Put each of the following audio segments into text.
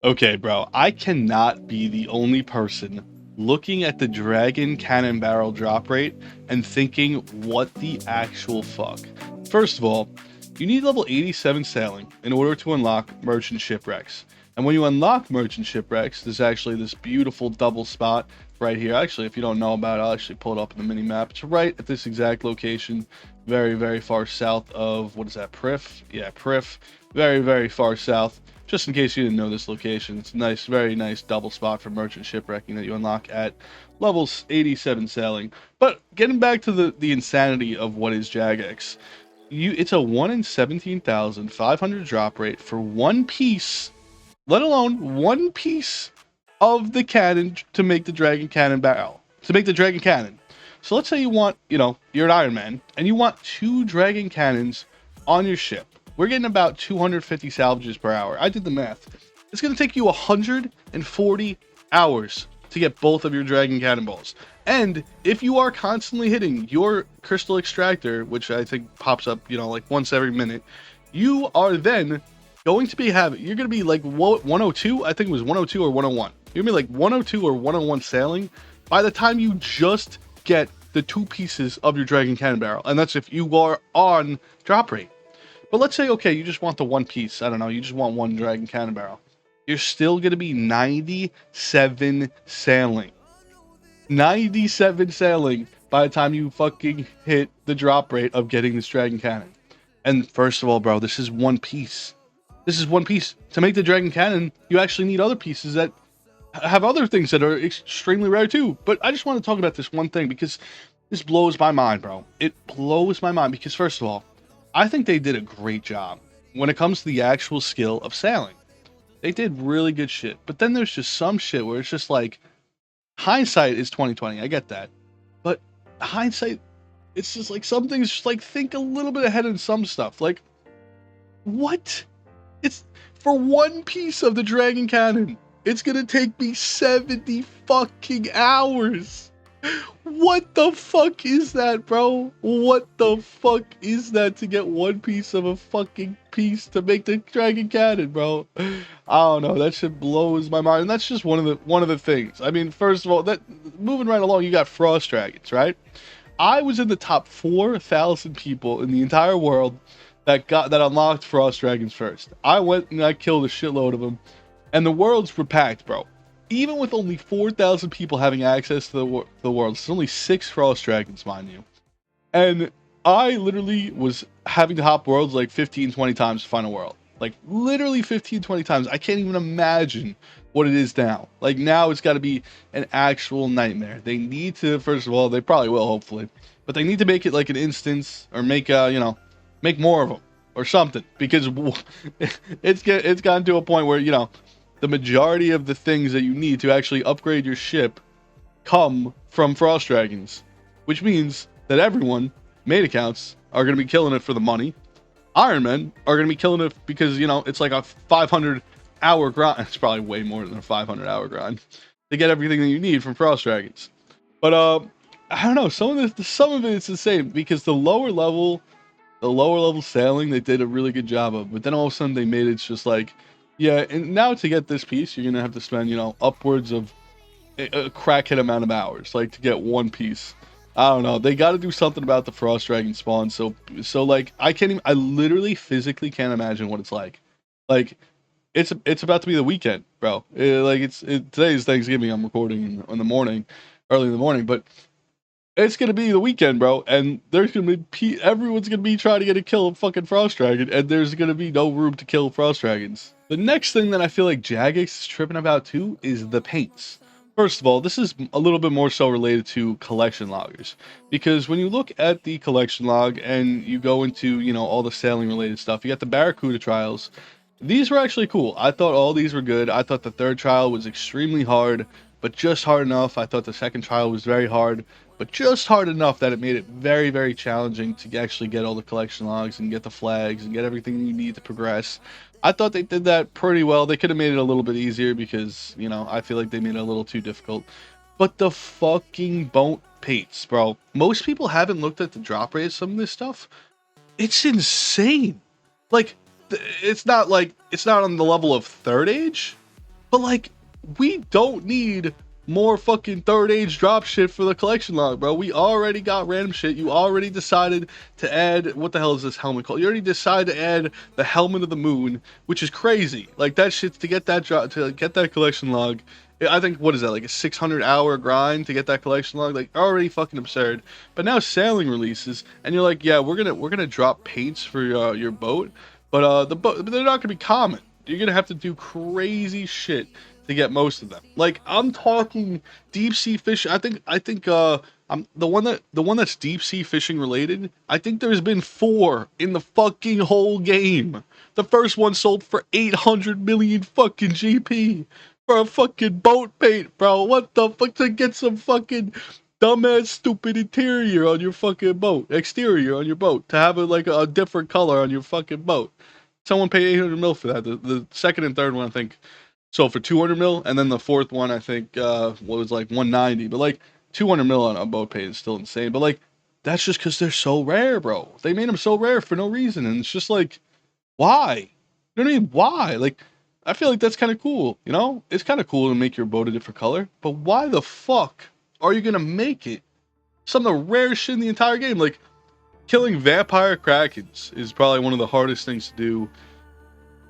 Okay, bro, I cannot be the only person looking at the dragon cannon barrel drop rate and thinking, what the actual fuck? First of all, you need level 87 sailing in order to unlock merchant shipwrecks. And when you unlock merchant shipwrecks, there's actually this beautiful double spot right here. Actually, if you don't know about it, I'll actually pull it up in the mini map. It's right at this exact location, very, very far south of, what is that, Prif? Yeah, Prif. Very, very far south. Just in case you didn't know this location, it's a nice, very nice double spot for merchant shipwrecking that you unlock at levels 87 sailing. But getting back to the insanity of what is Jagex, it's a 1 in 17,500 drop rate for one piece, let alone one piece of the cannon to make the dragon cannon barrel, to make the dragon cannon. So let's say you want, you're an Iron Man and you want 2 dragon cannons on your ship. We're getting about 250 salvages per hour. I did the math. It's going to take you 140 hours to get both of your dragon cannonballs. And if you are constantly hitting your crystal extractor, which I think pops up, like once every minute, you are then going to be you're going to be like 102. I think it was 102 or 101. You're going to be like 102 or 101 sailing by the time you just get the 2 pieces of your dragon cannon barrel. And that's if you are on drop rate. But let's say, okay, you just want the one piece. I don't know, you just want one dragon cannon barrel. You're still going to be 97 sailing. 97 sailing by the time you fucking hit the drop rate of getting this dragon cannon. And first of all, bro, this is one piece. This is one piece. To make the dragon cannon, you actually need other pieces that have other things that are extremely rare too. But I just want to talk about this one thing because this blows my mind, bro. It blows my mind because, first of all, I think they did a great job when it comes to the actual skill of sailing. They did really good shit. But then there's just some shit where it's just like, hindsight is 2020. I get that. But hindsight, it's just like some things just like think a little bit ahead in some stuff. Like, what? It's for one piece of the dragon cannon. It's gonna take me 70 fucking hours. What the fuck is that, bro? What the fuck is that to get one piece of a fucking piece to make the dragon cannon, bro? I don't know. That shit blows my mind. And that's just one of the things. I mean, first of all, that moving right along, you got frost dragons, right? I was in the top 4,000 people in the entire world that unlocked frost dragons first. I went and I killed a shitload of them, and the worlds were packed, bro. Even with only 4,000 people having access to the world, it's only 6 frost dragons, mind you. And I literally was having to hop worlds like 15, 20 times to find a world. Like, literally 15, 20 times. I can't even imagine what it is now. Like, now it's got to be an actual nightmare. They need to, first of all, they probably will, hopefully. But they need to make it like an instance, or make, make more of them. Or something. Because it's gotten to a point where, the majority of the things that you need to actually upgrade your ship come from frost dragons, which means that everyone, main accounts, are going to be killing it for the money. Iron Men are going to be killing it because, it's like a 500-hour grind. It's probably way more than a 500-hour grind to get everything that you need from frost dragons. But I don't know, some of it is the same because the lower level sailing they did a really good job of, but then all of a sudden they made it's just like, yeah, and now to get this piece, you're gonna have to spend, upwards of a crackhead amount of hours, like to get one piece. I don't know. They got to do something about the frost dragon spawn. So like I can't even. I literally physically can't imagine what it's like. Like it's about to be the weekend, bro. Today's Thanksgiving. I'm recording in the morning, early in the morning, but it's gonna be the weekend, bro, and there's gonna be everyone's gonna be trying to get a kill of fucking frost dragon, and there's gonna be no room to kill frost dragons. The next thing that I feel like Jagex is tripping about too is the paints. First of all, this is a little bit more so related to collection loggers, because when you look at the collection log and you go into, all the sailing related stuff, you got the Barracuda trials. These were actually cool. I thought all these were good. I thought the third trial was extremely hard, but just hard enough. I thought the second trial was very hard, but just hard enough that it made it very, very challenging to actually get all the collection logs and get the flags and get everything you need to progress. I thought they did that pretty well. They could have made it a little bit easier because, I feel like they made it a little too difficult. But the fucking boat paints, bro. Most people haven't looked at the drop rate of some of this stuff. It's insane. Like, it's not on the level of third age, But like, we don't need more fucking third age drop shit for the collection log, bro. We already got random shit. You already decided to add, what the hell is this helmet called? You already decided to add the helmet of the moon, which is crazy. Like, that shit, to get that drop, to get that collection log, I think, what is that, like a 600-hour grind to get that collection log? Like, already fucking absurd. But now sailing releases, and you're like, yeah, we're gonna drop paints for your boat, but the boat, they're not gonna be common. You're gonna have to do crazy shit to get most of them. Like, I'm talking deep sea fishing. I'm the one that's deep sea fishing related. I think there's been 4 in the fucking whole game. The first one sold for 800 million fucking GP for a fucking boat paint, bro. What the fuck, to get some fucking dumbass stupid interior on your fucking boat, exterior on your boat, to have a different color on your fucking boat. Someone paid 800 mil for that. The second and third one, I think, sold for 200 mil, and then the fourth one, I think, was like 190. But like 200 mil on a boat paint is still insane. But like, that's just because they're so rare, bro. They made them so rare for no reason, and it's just like, why? You know what I mean? Why? Like, I feel like that's kind of cool. You know, it's kind of cool to make your boat a different color. But why the fuck are you gonna make it some of the rarest shit in the entire game? Like, killing vampire krakens is probably one of the hardest things to do.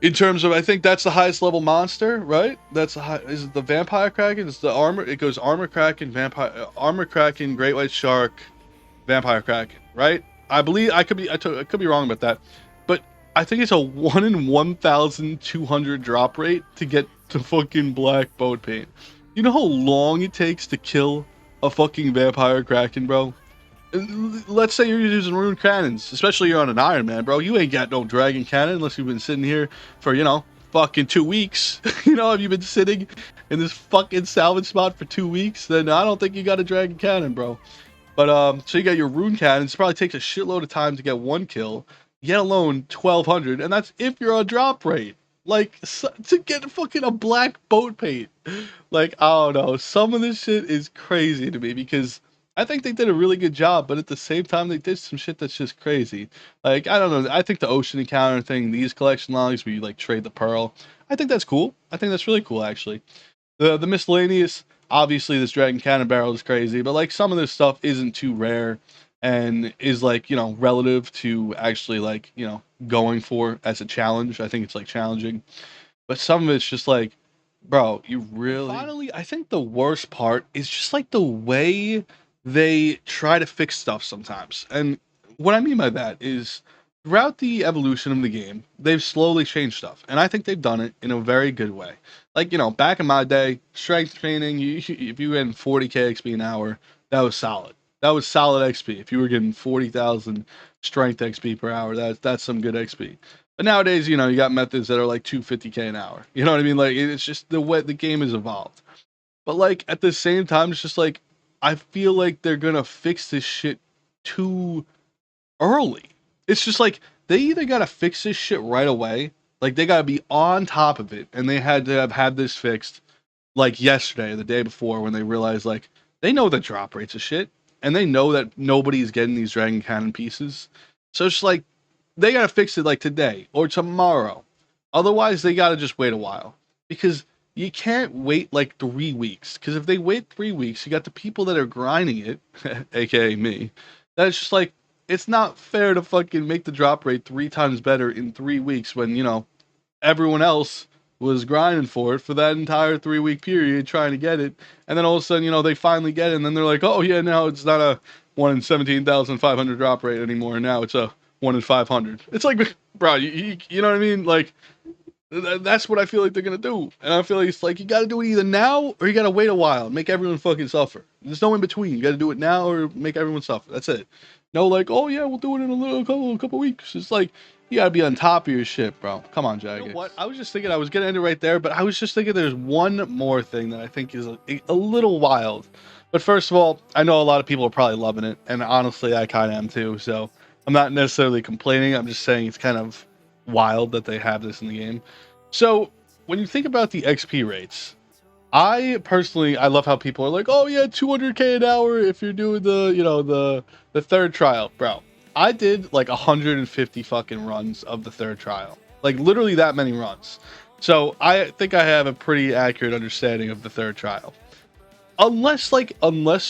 In terms of, I think that's the highest level monster, right? That's the high. Is it the vampire kraken? It's the armor. It goes armor kraken, vampire, armor kraken, great white shark, vampire kraken, right? I believe I could be wrong about that, but I think it's a 1 in 1,200 drop rate to get to fucking black boat paint. You know how long it takes to kill a fucking vampire kraken, bro? Let's say you're using rune cannons, especially you're on an Iron Man, bro. You ain't got no dragon cannon unless you've been sitting here for, fucking 2 weeks. Have you been sitting in this fucking salvage spot for 2 weeks? Then I don't think you got a dragon cannon, bro. But, so you got your rune cannons. It probably takes a shitload of time to get 1 kill, yet alone 1,200, and that's if you're on drop rate. Like, to get fucking a black boat paint. Like, I don't know. Some of this shit is crazy to me, because I think they did a really good job, but at the same time, they did some shit that's just crazy. Like, I don't know. I think the ocean encounter thing, these collection logs where you, like, trade the pearl, I think that's cool. I think that's really cool, actually. The miscellaneous, obviously, this dragon cannon barrel is crazy, but, like, some of this stuff isn't too rare and is, like, relative to actually, like, going for as a challenge. I think it's, like, challenging. But some of it's just, like, bro, you really... Finally, I think the worst part is just, like, the way they try to fix stuff sometimes. And what I mean by that is, throughout the evolution of the game, they've slowly changed stuff. And I think they've done it in a very good way. Like, back in my day, strength training, if you were getting 40k XP an hour, that was solid. That was solid XP. If you were getting 40,000 strength XP per hour, that's some good XP. But nowadays, you got methods that are like 250k an hour. You know what I mean? Like, it's just the way the game has evolved. But, like, at the same time, it's just like, I feel like they're gonna fix this shit too early. It's just like, they either gotta fix this shit right away, like, they gotta be on top of it, and they had to have had this fixed, like, yesterday or the day before, when they realized, like, they know the drop rates of shit, and they know that nobody's getting these dragon cannon pieces. So it's just like, they gotta fix it, like, today, or tomorrow. Otherwise, they gotta just wait a while. Because you can't wait like 3 weeks, because if they wait 3 weeks, you got the people that are grinding it, aka me, that's just like, it's not fair to fucking make the drop rate 3 times better in 3 weeks when, everyone else was grinding for it for that entire 3-week period trying to get it, and then all of a sudden, they finally get it, and then they're like, oh yeah, now it's not a 1 in 17,500 drop rate anymore, now it's a 1 in 500. It's like, bro, you know what I mean? Like, that's what I feel like they're gonna do, and I feel like it's like, you gotta do it either now or you gotta wait a while and make everyone fucking suffer. There's no in between. You gotta do it now or make everyone suffer. That's it. No, like, oh yeah, we'll do it in a couple weeks. It's like, you gotta be on top of your shit, bro. Come on, Jagex. You know what? I was just thinking, I was gonna end it right there, but I was just thinking there's one more thing that I think is a little wild. But first of all, I know a lot of people are probably loving it, and honestly, I kind of am too. So I'm not necessarily complaining. I'm just saying it's kind of wild that they have this in the game. So when you think about the XP rates, I personally, I love how people are like, oh yeah, 200k an hour if you're doing the third trial. Bro, I did like 150 fucking runs of the third trial, like literally that many runs. So I think I have a pretty accurate understanding of the third trial. Unless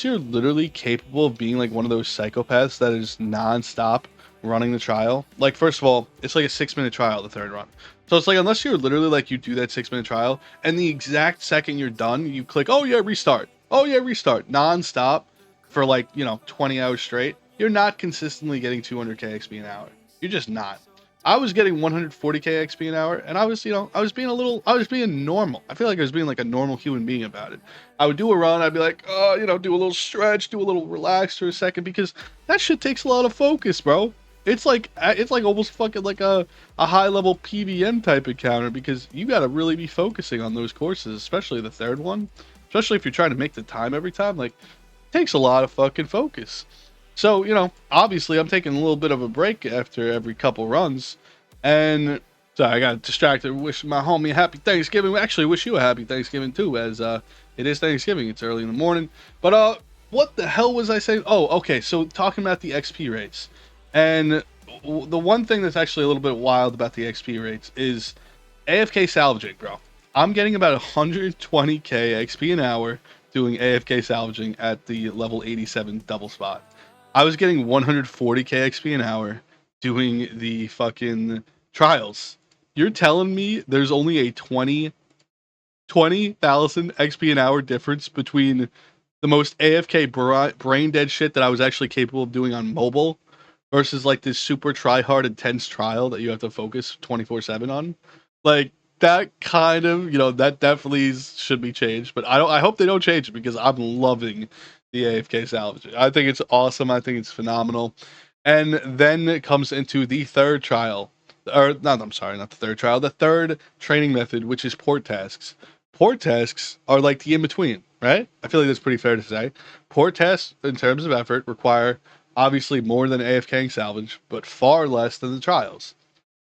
you're literally capable of being like one of those psychopaths that is nonstop running the trial. Like, first of all, it's like a 6 minute trial, the third run. So it's like, unless you're literally like, you do that 6 minute trial and the exact second you're done, you click, oh yeah, restart. Oh yeah, restart. Nonstop for like, 20 hours straight. You're not consistently getting 200k XP an hour. You're just not. I was getting 140k XP an hour, and I was, I was being normal. I feel like I was being like a normal human being about it. I would do a run, I'd be like, oh, do a little stretch, do a little relax for a second, because that shit takes a lot of focus, bro. It's like almost fucking like a high level PVM type encounter, because you gotta really be focusing on those courses, especially the third one. Especially if you're trying to make the time every time, like, it takes a lot of fucking focus. So, obviously I'm taking a little bit of a break after every couple runs. And sorry, I got distracted. Wish my homie a happy Thanksgiving. We actually wish you a happy Thanksgiving too, as it is Thanksgiving. It's early in the morning. But what the hell was I saying? Oh, okay. So talking about the XP rates. And the one thing that's actually a little bit wild about the XP rates is AFK salvaging, bro. I'm getting about 120k XP an hour doing AFK salvaging at the level 87 double spot. I was getting 140k XP an hour doing the fucking trials. You're telling me there's only a 20,000 XP an hour difference between the most AFK brain dead shit that I was actually capable of doing on mobile versus like this super try hard intense trial that you have to focus 24/7 on? Like, that kind of, that definitely should be changed, but I hope they don't change it, because I'm loving the AFK salvage. I think it's awesome. I think it's phenomenal. And then it comes into the third trial, or not, I'm sorry, not the third trial, the third training method, which is port tasks. Port tasks are like the in between, right? I feel like that's pretty fair to say. Port tasks, in terms of effort, require obviously more than AFKing salvage, but far less than the trials.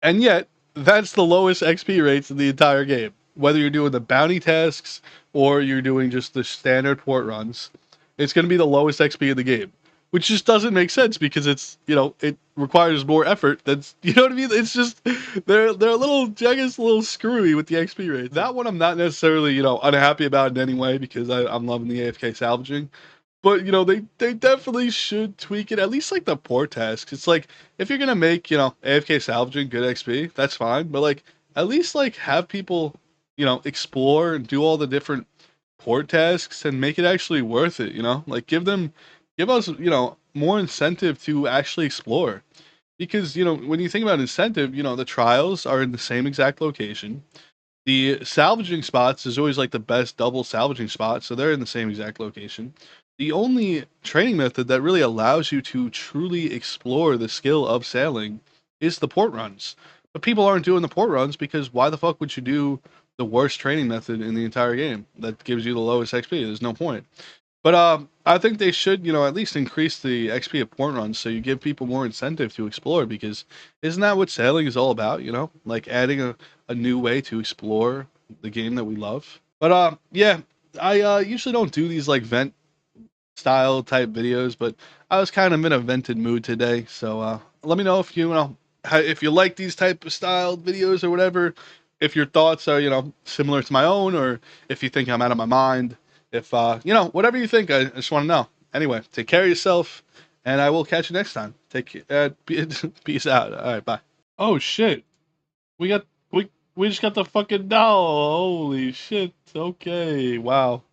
And yet, that's the lowest XP rates in the entire game. Whether you're doing the bounty tasks or you're doing just the standard port runs, it's going to be the lowest XP in the game, which just doesn't make sense, because it's, it requires more effort. That's, you know what I mean? It's just, they're a little, Jagex a little screwy with the XP rate. That one I'm not necessarily, unhappy about in any way, because I'm loving the AFK salvaging. But they definitely should tweak it, at least like the port tasks. It's like, if you're gonna make, AFK salvaging good XP, that's fine. But like, at least like have people, explore and do all the different port tasks and make it actually worth it, Like, give us, more incentive to actually explore. Because, when you think about incentive, the trials are in the same exact location. The salvaging spots is always like the best double salvaging spot, so they're in the same exact location. The only training method that really allows you to truly explore the skill of sailing is the port runs. But people aren't doing the port runs, because why the fuck would you do the worst training method in the entire game that gives you the lowest XP? There's no point. But I think they should, at least increase the XP of port runs, so you give people more incentive to explore, because isn't that what sailing is all about, Like, adding a new way to explore the game that we love. But yeah, I usually don't do these like vent style type videos, but I was kind of in a vented mood today. So let me know if if you like these type of style videos or whatever, if your thoughts are, similar to my own, or if you think I'm out of my mind. If whatever you think, I just want to know. Anyway, take care of yourself, and I will catch you next time. Peace out. All right, bye. Oh shit. We got we just got the fucking doll. Holy shit. Okay. Wow.